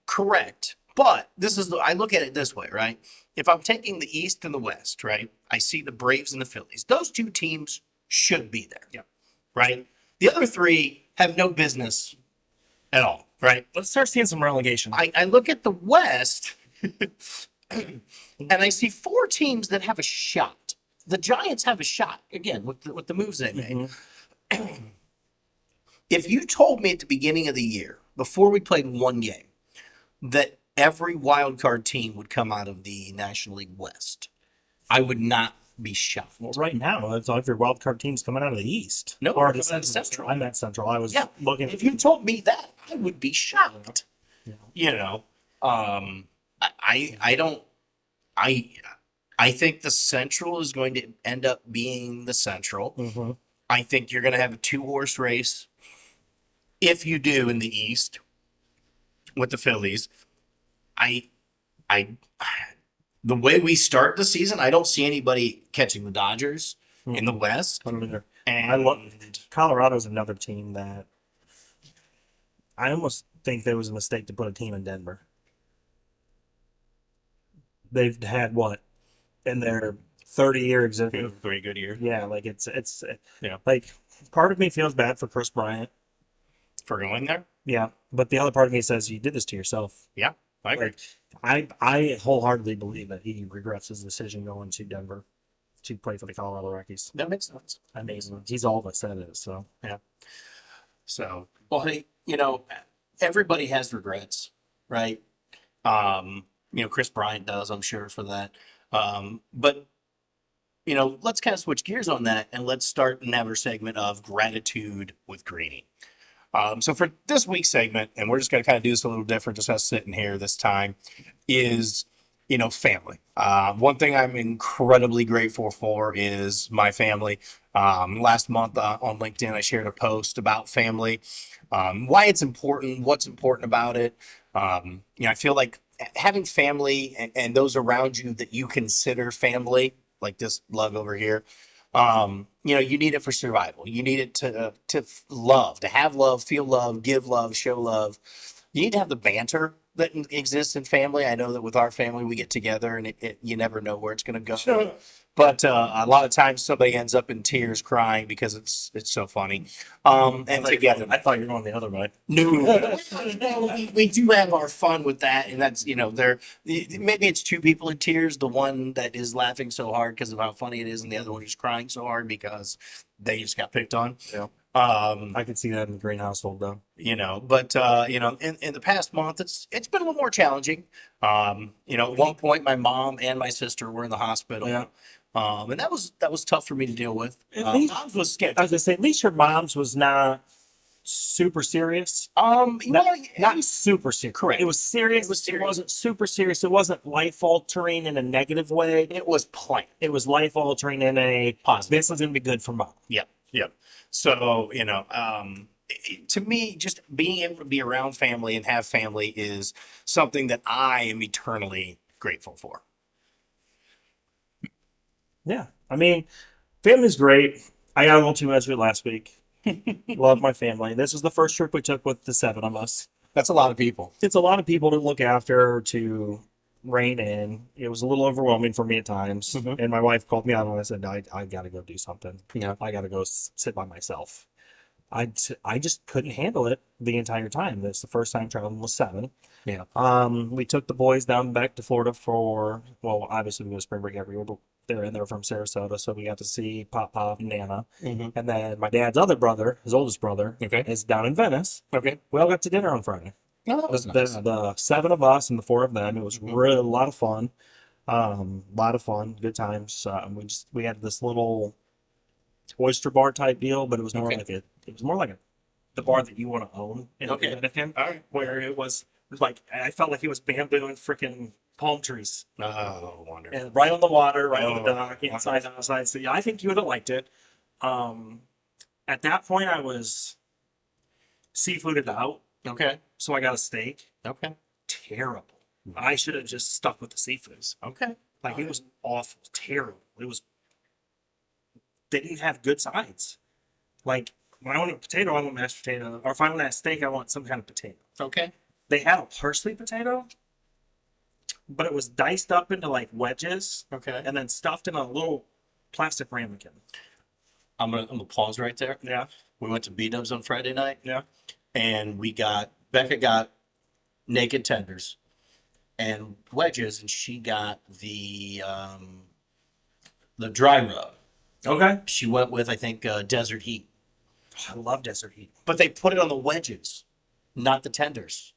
Correct. But I look at it this way, right? If I'm taking the East and the West, right? I see the Braves and the Phillies. Those two teams should be there. Yeah. Right? The other three have no business at all, right? Let's start seeing some relegation. I look at the West and I see four teams that have a shot. The Giants have a shot, again, with the moves they made. If you told me at the beginning of the year, before we played one game, that every wild card team would come out of the National League West, I would not be shocked. Well, right now, it's all of your wild card teams coming out of the East. No, or coming out of the Central. I meant Central. I was looking. If you told me that, I would be shocked. Yeah. You know, I don't. I think the Central is going to end up being the Central. Mm-hmm. I think you're going to have a 2-horse race. If you do in the East with the Phillies, I, the way we start the season, I don't see anybody catching the Dodgers in the West. And And I love Colorado's another team that I almost think there was a mistake to put a team in Denver. They've had what in their 30-year existence. 3 good years Yeah, like it's Yeah. like part of me feels bad for Chris Bryant. for going there. Yeah, but the other part of me says you did this to yourself. Yeah, I agree. Like I wholeheartedly believe that he regrets his decision going to Denver to play for the Colorado Rockies. that makes sense. I mean, he's all that said is so. So, well, hey, everybody has regrets, right? Chris Bryant does, I'm sure, for that. But let's kind of switch gears on that and let's start another segment of gratitude with Greeny. So for this week's segment, and we're just going to kind of do this a little different, just us sitting here this time, is, family. One thing I'm incredibly grateful for is my family. Last month on LinkedIn, I shared a post about family, why it's important, what's important about it. I feel like having family and those around you that you consider family, like this lug over here, you need it for survival. You need it to love, to have love, feel love, give love, show love. You need to have the banter that exists in family. I know that with our family, we get together and you never know where it's going to go. Sure. But a lot of times somebody ends up in tears crying because it's so funny. And together. I thought you were going the other way. No, we do have our fun with that, and that's maybe it's two people in tears. The one that is laughing so hard because of how funny it is, and the other one is crying so hard because they just got picked on. Yeah. I could see that in the Green household though. But in the past month, it's been a little more challenging. At one point, my mom and my sister were in the hospital. Yeah. And that was tough for me to deal with. At least, Mom's was sketchy. I was gonna say, at least your mom's was not super serious. Not super serious. Correct. It was serious. It was serious. It wasn't super serious. It wasn't life altering in a negative way. It was planned. It was life altering in a Positive. This is gonna be good for mom. Yep. So, to me, just being able to be around family and have family is something that I am eternally grateful for. Yeah. I mean, family's great. I got a little too much of it last week. Love my family. This is the first trip we took with the 7 of us. That's a lot of people. It's a lot of people to look after, to rein in. It was a little overwhelming for me at times. Mhm. And my wife called me out and I said, I got to go do something. Yeah. I got to go sit by myself. I just couldn't handle it the entire time. That's the first time traveling with 7. Yeah. We took the boys down back to Florida obviously we go to spring break every year, but they're from Sarasota, so we got to see Pop and Nana. Mm-hmm. And then my dad's other brother, his oldest brother, Okay. is down in Venice. Okay. We all got to dinner on Friday. No, that was The, nice. the 7 of us and the 4 of them. It was really a lot of fun. Good times. We had this little oyster bar type deal, but it was more Okay. like the bar that you want to own in Okay. the Dominican, All right. where it was like I felt like it was bamboo and freaking palm trees, Oh, wonderful. and right on the water, right on the Oh, dock, inside, outside. So yeah, I think you would have liked it. At that point, I was seafooded out, Okay. so I got a steak. Okay. Terrible. I should have just stuck with the seafoods. Okay. Like it was awful, terrible. It was they didn't have good sides. Like when I want a potato, I want mashed potato. Or if I want a steak, I want some kind of potato. Okay. They had a parsley potato, but it was diced up into like wedges Okay. and then stuffed in a little plastic ramekin. I'm gonna pause right there. Yeah. We went to B-Dubs on Friday night, Yeah. and Becca got naked tenders and wedges, and she got the dry rub. Okay. She went with, I think, Desert Heat. I love desert heat. But they put it on the wedges, not the tenders.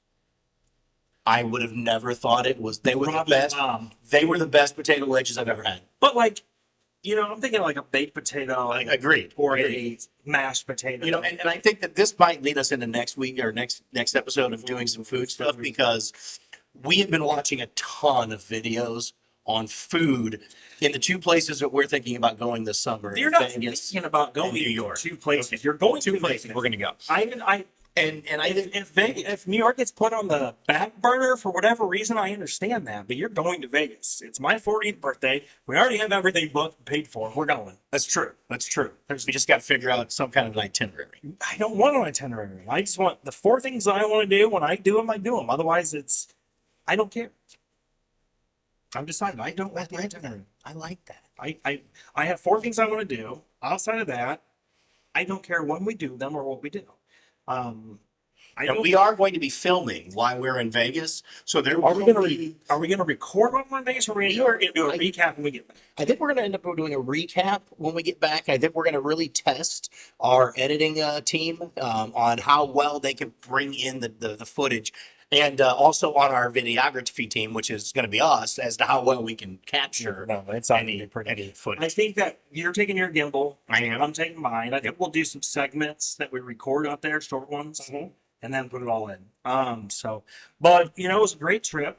I would have never thought it was. They were the Probably best. bomb. They were the best potato wedges I've ever had. But like, I'm thinking like a baked potato Agreed. or Agreed. a mashed potato. And I think that this might lead us into next week or next episode of doing some food stuff, because we have been watching a ton of videos on food in the two places that we're thinking about going this summer. You're not Vegas thinking about going and New York. to two places. You're going to Two places Vegas. we're going to go. And I think If New York gets put on the back burner for whatever reason, I understand that. But you're going to Vegas. It's my 40th birthday. We already have everything booked and paid for. We're going. that's true. That's true. We just got to figure out some kind of an itinerary. I don't want an itinerary. I just want the 4 things that I want to do. When I do them, I do them. Otherwise, I don't care. I've decided I don't want the itinerary. I like that. I have 4 things I want to do. Outside of that, I don't care when we do them or what we do. And we are going to be filming while we're in Vegas, so there Are we will gonna be. are we gonna record when we're in Vegas, or are we gonna do a recap when we get back? I think we're going to end up doing a recap when we get back. I think we're going to really test our editing team on how well they can bring in the footage, and also on our videography team, which is going to be us, as to how well we can capture No, it's not any footage. I think that you're taking your gimbal. I am. I'm taking mine. I think we'll do some segments that we record out there, short ones, and then put it all in. But it was a great trip.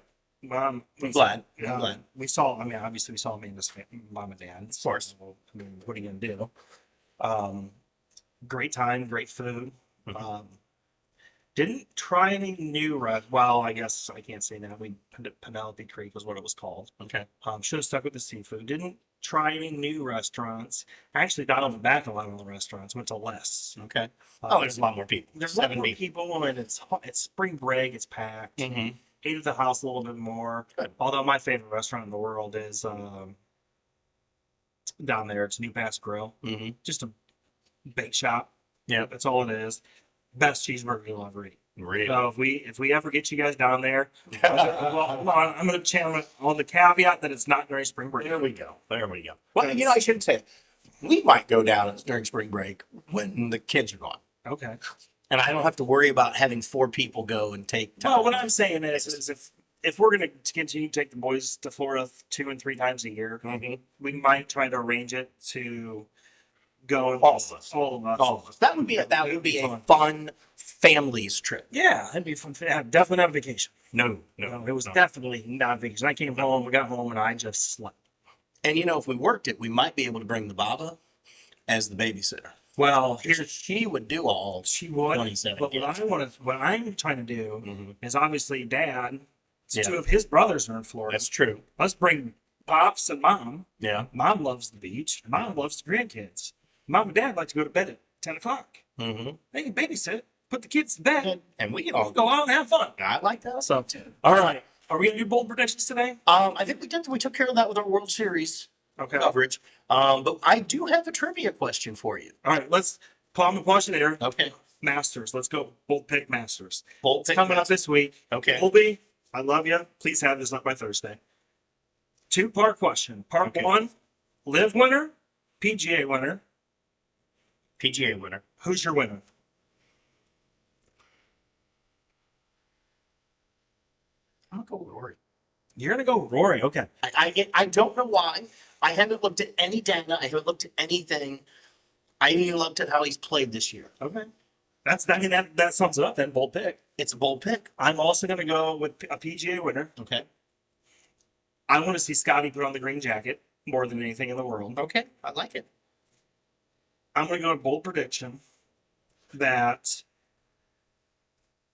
I'm glad. I'm glad. We saw. I mean, obviously, we saw Amanda's mom and dad. Of course. So, I mean, what are you gonna do? Great time, great food. Didn't try any new well, I guess I can't say that. Penelope Creek was what it was called. Okay. Should have stuck with the seafood. Didn't try any new restaurants. I actually dialed back a lot of the restaurants. Went to less. Okay. There's a lot more people. There's a lot more people, and it's spring break. It's packed. Mm-hmm. Ate at the house a little bit more. Good. Although my favorite restaurant in the world is down there. It's New Pass Grill. Mm-hmm. Just a bake shop. Yeah. That's all it is. Best cheeseburger you'll ever eat. Really? So if we ever get you guys down there, well, I'm going to channel it on the caveat that it's not during spring break. There we go. There we go. Well, I shouldn't say it. We might go down during spring break when the kids are gone. Okay. And I don't have to worry about having 4 people go and take time. Well, what I'm saying is if we're going to continue to take the boys to Florida 2 and 3 times a year, we might try to arrange it to go and All of us. All of us. All of us. That would be a fun families trip. Yeah, that'd be fun. Definitely not a vacation. No, It was definitely not a vacation. I came home, we got home, and I just slept. And if we worked it, we might be able to bring the Baba as the babysitter. Well, She would do all. she would. 27 But kids. what I'm trying to do is obviously Dad. Yeah. 2 of his brothers are in Florida. That's true. Let's bring Pops and Mom. Yeah. Mom loves the beach. Mom loves the grandkids. Mom and Dad like to go to bed at 10 o'clock. Mm-hmm. They can babysit, put the kids to bed, And we can and all go out and have fun. I like that. So, too. all right. Are we going to do bold predictions today? I think we did. We took care of that with our World Series Okay. coverage. But I do have a trivia question for you. All right. Let's palm the question there. Okay. Masters. Let's go. Bold pick Masters. Bolt It's coming up this week. Okay. Colby, I love you. Please have this up by Thursday. 2-part question. Part Okay. 1, live winner, PGA winner. PGA winner. Who's your winner? I'm gonna go with Rory. You're going to go Rory. Okay. I don't know why. I haven't looked at any data. I haven't looked at anything. I haven't even looked at how he's played this year. Okay. That sums it up then. Bold pick. It's a bold pick. I'm also going to go with a PGA winner. Okay. I want to see Scotty put on the green jacket more than anything in the world. Okay. I like it. I'm going to go with bold prediction that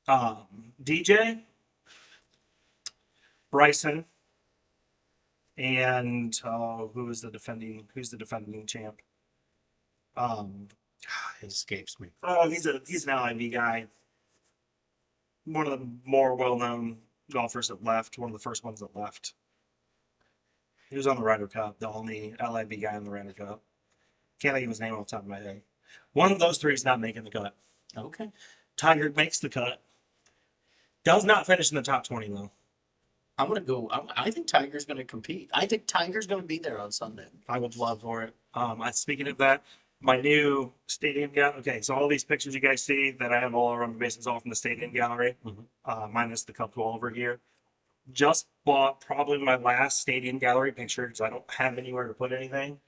DJ, Bryson, and who's the defending champ? It escapes me. Oh, he's an LIV guy. One of the more well-known golfers that left. One of the first ones that left. He was on the Ryder Cup, the only LIV guy in the Ryder Cup. Can't think of his name off the top of my head. One of those three is not making the cut. Okay. Tiger makes the cut. Does not finish in the top 20 though. I'm gonna go. I think Tiger's gonna compete. I think Tiger's gonna be there on Sunday. I would love for it. Speaking of that, my new stadium gallery. Okay, so all these pictures you guys see that I have all around the bases all from the stadium gallery, minus the couple over here. Just bought probably my last stadium gallery picture because I don't have anywhere to put anything.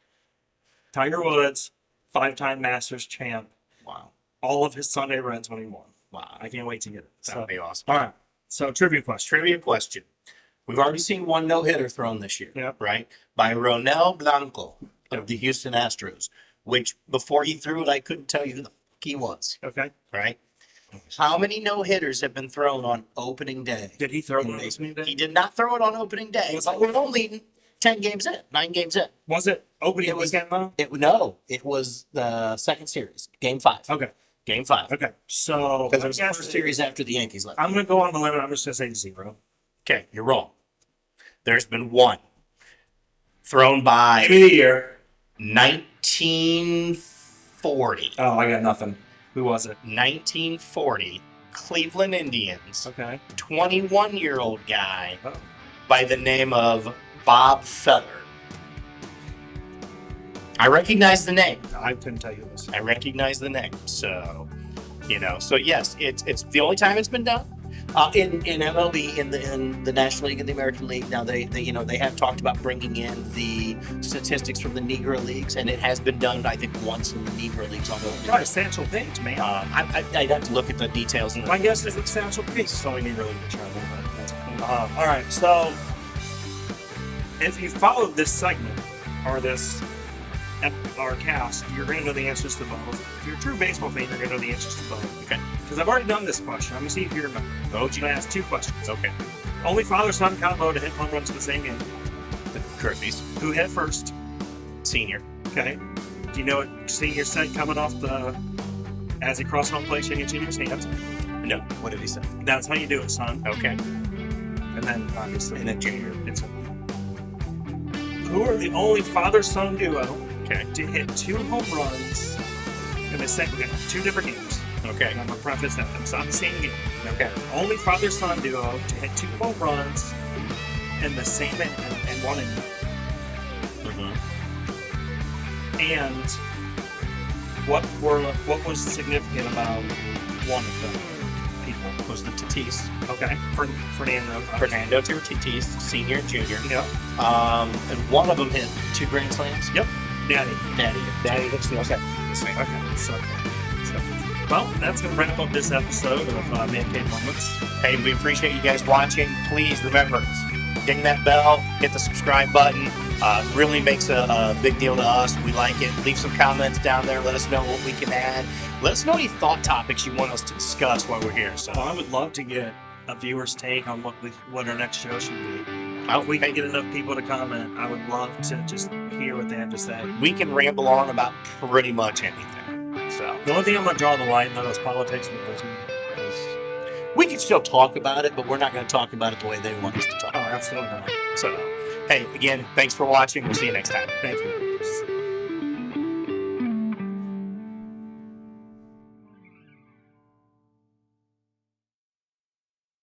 Tiger Woods, 5-time Masters champ. Wow. All of his Sunday Reds when he won. Wow. I can't wait to get it. That would be awesome. All right. So trivia question. Trivia question. We've already seen one no-hitter thrown this year, Yep. right? By Ronel Blanco of the Houston Astros, which before he threw it, I couldn't tell you who the fuck he was, Okay. right? How many no-hitters have been thrown on opening day? Did he throw in it baseball? opening day? He did not throw it on opening day, but we're only 10 games in, 9 games in. Was it opening It was- weekend though? It was the second series, game 5. Okay. Game 5. Okay. So Because it was I the guess first series after the Yankees left. I'm gonna go on the limit. I'm just gonna say 0. Okay, you're wrong. There's been one thrown by Give me the year. 1940. Oh, I got nothing. Who was it? 1940 Cleveland Indians, Okay. 21-year-old guy Oh. by the name of Bob Feller. I recognize the name. I couldn't tell you this. I recognize the name. So, so yes, it's the only time it's been done. In MLB, in the National League and the American League, now they have talked about bringing in the statistics from the Negro Leagues, and it has been done, I think, once in the Negro Leagues. Probably Satchel Paige, man. I'd have to look at the details. My guess is it's Satchel Paige. It's only Negro League to travel. All right. So if you followed this segment or this our cast, you're going to know the answers to both. If you're a true baseball fan, you're going to know the answers to both. Okay. Because I've already done this question. I'm going to see if you remember. Oh, I'm going to ask 2 questions. Okay. Only father-son combo to hit home runs in the same game. The Curfews. Who hit first? Senior. Okay. Do you know what Senior said coming off as he crossed home plate, shaking Junior's hands? No. What did he say? That's how you do it, son. Okay. And then, obviously, And then Junior. It's who are the only father-son duo Okay. to hit 2 home runs in the same game? 2 different games. Okay. And I'm going to preface that. It's not the same game. Okay. Only father-son duo to hit 2 home runs in the same inning and 1 inning. Mm-hmm. And what was significant about one of the people? Was the Tatis. Okay, Fernando. Fernando Tatis, Senior and Junior. Yep. And one of them hit 2 Grand Slams. Yep. Daddy. Daddy hits the okay. Okay. So, well, that's going to wrap up this episode of Mancave Moments. Hey, we appreciate you guys watching. Please remember, ding that bell, hit the subscribe button. Really makes a big deal to us. We like it. Leave some comments down there. Let us know what we can add. Let us know any thought topics you want us to discuss while we're here. So I would love to get a viewer's take on what our next show should be. If we can get enough people to comment, I would love to just hear what they have to say. We can ramble on about pretty much anything. So The only thing I'm going to draw the line, though, is politics and religion. we can still talk about it, but we're not going to talk about it the way they want us to talk. Oh, absolutely not. So, hey, again, thanks for watching. We'll see you next time. Thank you.